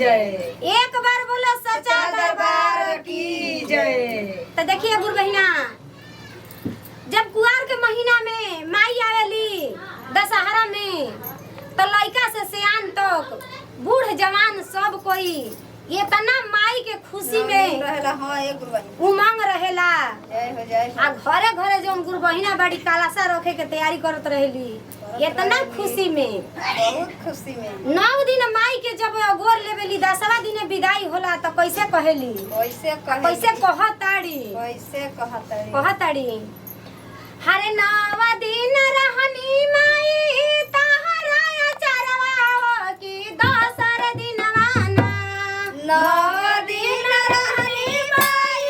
जय। एक बार बोलो सच्चा दरबार की जय। तो देखिए गुरु बहिना, जब कुआर के महीना में माई आवेली दशहरा में, तो लड़का से सियान तक बूढ़ जवान सब कोई ये तना माई के खुशी में रहेला। हाँ एक गुरु बहिना उमंग रहेला। जय हो जय हो। आ घरे घरे जौन गुरु बहिना बड़ी कालासा रखे के तैयारी करत रहेली इतना खुशी में, बहुत खुशी में। 9 दिन माई के जब गोर लेवेली 10वां दिन विदाई होला तो कैसे कहेली, कैसे कैसे कहताड़ी, कैसे कहताड़ी कहताड़ी हरे 9 दिन रहनी माई तहरा चरवा की 10 दिनवा ना। 9 दिन रहनी माई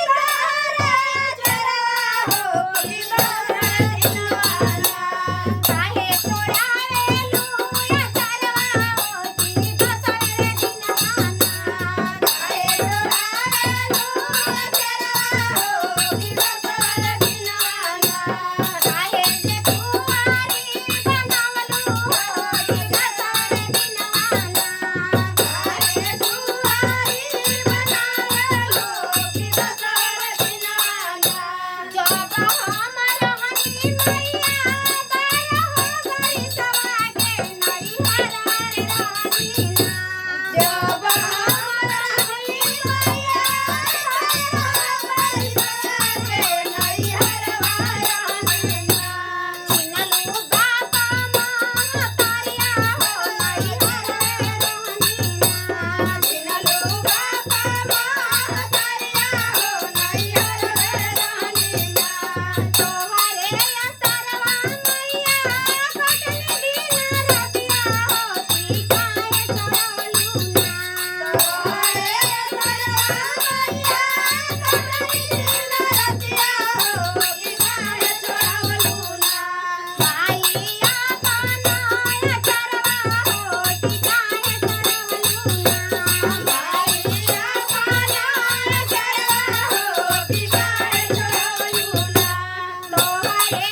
तारा चरवा की 10 दिनवा ना। काहे छोड़ावे लूया चरवा की 10 दिनवा ना। काहे छोड़ावे लूया चरवा की 10 दिनवा ना। काहे जे कुंवारी बनावलू की 10 दिनवा ना। काहे दुआरी बनावलो की 10 दिनवा ना। जब हम रहनी मैया बारहो बरिसवा के नैहरा रहनी ना। जब हम रहनी मैया के नैहरवा रहनी ना। चिन्हलू बाबा महतारिया हो नैहरा रहनी ना। चिन्हलू बाबा महतारिया हो नैहर रहनी ना। तोहरे असरवा मैया कटनी दिन रतिया होती काहे छोड़लू ना। तोहरे सरवा मैया कटनी दिन रतिया हो की काहे छोड़वलू ना। माईया बनाया चरवा होती काहे छोड़लू ना। माईया बनाया चरवा हो की काहे छोड़वलू ना। तोहरे